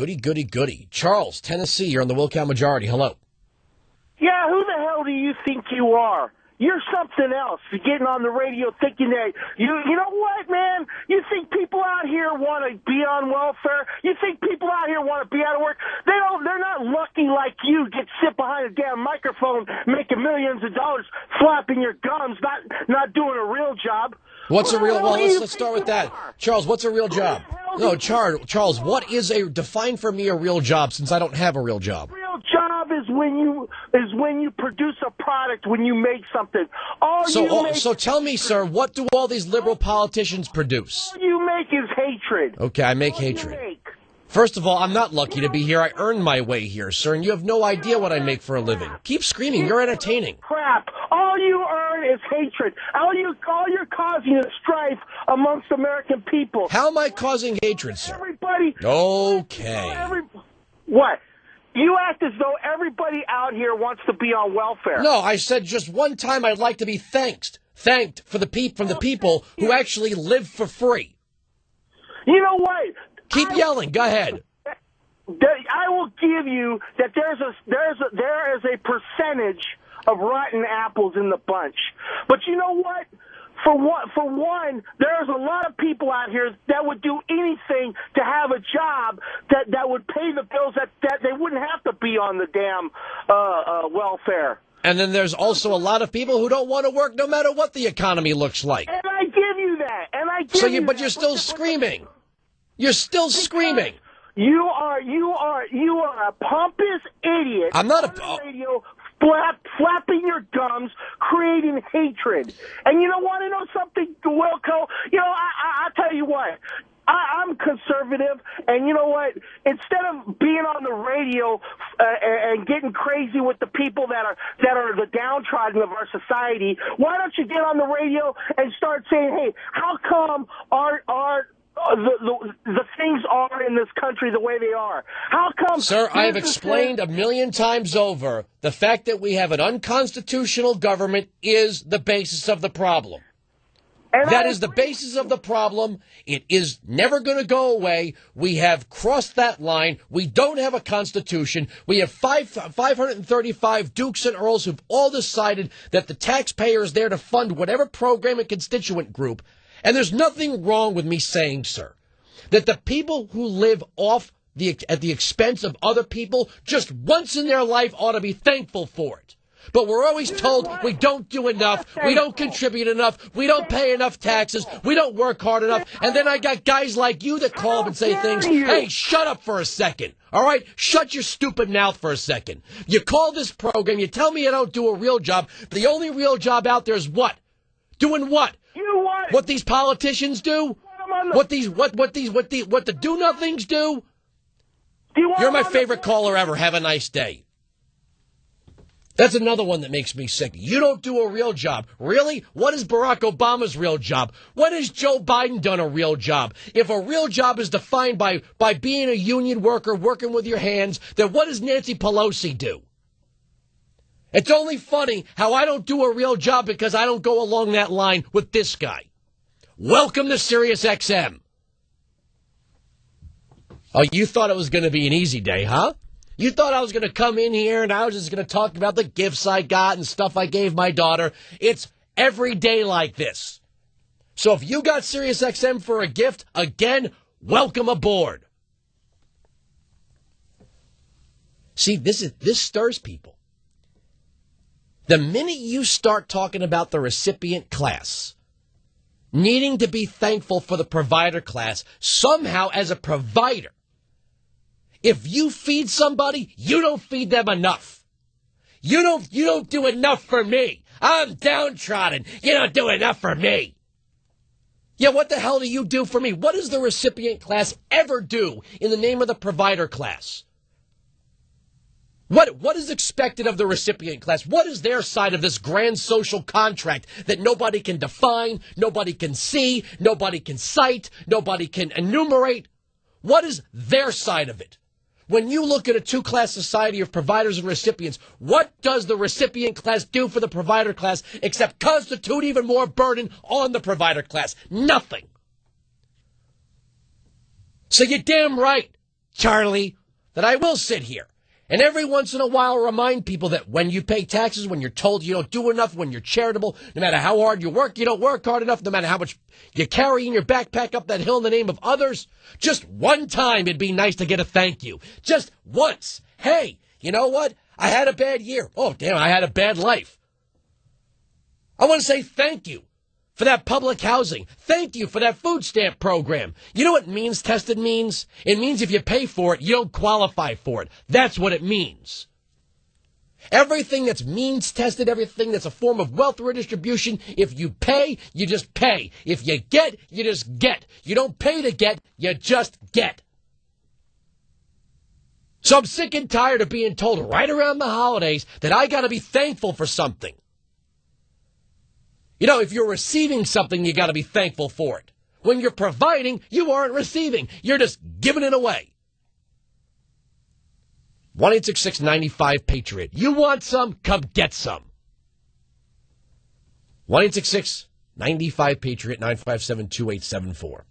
Goody, goody, goody. Charles, Tennessee, you're on the Wilkow Majority. Hello. Yeah, who the hell do you think you are? You're something else. You're getting on the radio thinking that, you know what, man? You think people out here want to be on welfare? You think people out here want to be out of work? They're not lucky like you get sit behind a damn microphone making millions of dollars, flapping your gums, not doing a real job. What's a real, well, let's start with that. Charles, what's a real job? No, Charles, what is define for me a real job since I don't have a real job? Real job is when you produce a product, when you make something. So tell me, sir, what do all these liberal politicians produce? All you make is hatred. Okay, I make hatred. First of all, I'm not lucky to be here. I earned my way here, sir, and you have no idea what I make for a living. Keep screaming. You're entertaining. Crap. All you earn is hatred. All you're causing is strife amongst American people. How am I causing hatred, sir? Everybody. Okay. What? You act as though everybody out here wants to be on welfare. No, I said just one time I'd like to be thanked for the people who actually live for free. You know what? Keep yelling. Go ahead. I will give you that there is a percentage of rotten apples in the bunch. But you know what? For one, there's a lot of people out here that would do anything to have a job that would pay the bills that they wouldn't have to be on the damn welfare. And then there's also a lot of people who don't want to work no matter what the economy looks like. And I give you that. But you're still screaming. You're still screaming. You are a pompous idiot. I'm not on the radio, flapping your gums, creating hatred. And you don't want to know something, Wilkow? You know, I'll tell you what. I'm conservative, and you know what? Instead of being on the radio and getting crazy with the people that are the downtrodden of our society, why don't you get on the radio and start saying, hey, how come the things are in this country the way they are? How come? Sir, I have explained a million times over, the fact that we have an unconstitutional government is the basis of the problem. That is the basis of the problem. It is never going to go away. We have crossed that line. We don't have a constitution. We have 535 dukes and earls who've all decided that the taxpayer is there to fund whatever program and constituent group. And there's nothing wrong with me saying, sir, that the people who live at the expense of other people just once in their life ought to be thankful for it. But we're always told we don't do enough, we don't contribute enough, we don't pay enough taxes, we don't work hard enough. And then I got guys like you that call up and say things, hey, shut up for a second, all right? Shut your stupid mouth for a second. You call this program, you tell me I don't do a real job. The only real job out there is what? Doing what? What these politicians do? What the do-nothings do? You're my favorite caller ever. Have a nice day. That's another one that makes me sick. You don't do a real job. Really? What is Barack Obama's real job? What has Joe Biden done a real job? If a real job is defined by being a union worker, working with your hands, then what does Nancy Pelosi do? It's only funny how I don't do a real job because I don't go along that line with this guy. Welcome to Sirius XM. Oh, you thought it was going to be an easy day, huh? You thought I was going to come in here and I was just going to talk about the gifts I got and stuff I gave my daughter. It's every day like this. So if you got Sirius XM for a gift, again, welcome aboard. See, this stirs people. The minute you start talking about the recipient class, needing to be thankful for the provider class, somehow as a provider, if you feed somebody, you don't feed them enough. You don't do enough for me. I'm downtrodden. You don't do enough for me. Yeah, what the hell do you do for me? What does the recipient class ever do in the name of the provider class? What is expected of the recipient class? What is their side of this grand social contract that nobody can define, nobody can see, nobody can cite, nobody can enumerate? What is their side of it? When you look at a two-class society of providers and recipients, what does the recipient class do for the provider class except constitute even more burden on the provider class? Nothing. So you're damn right. Charlie, that I will sit here and every once in a while remind people that when you pay taxes, when you're told you don't do enough, when you're charitable, no matter how hard you work, you don't work hard enough, no matter how much you carry in your backpack up that hill in the name of others, just one time it'd be nice to get a thank you. Just once. Hey, you know what? I had a bad year. Oh, damn, I had a bad life. I want to say thank you for that public housing. Thank you for that food stamp program. You know what means tested means? It means if you pay for it, you don't qualify for it. That's what it means. Everything that's means tested, everything that's a form of wealth redistribution, if you pay, you just pay. If you get, you just get. You don't pay to get, you just get. So I'm sick and tired of being told right around the holidays that I got to be thankful for something. You know, if you're receiving something, you got to be thankful for it. When you're providing, you aren't receiving. You're just giving it away. 1-866-95-PATRIOT. You want some? Come get some. 1-866-95-PATRIOT, 957-2874.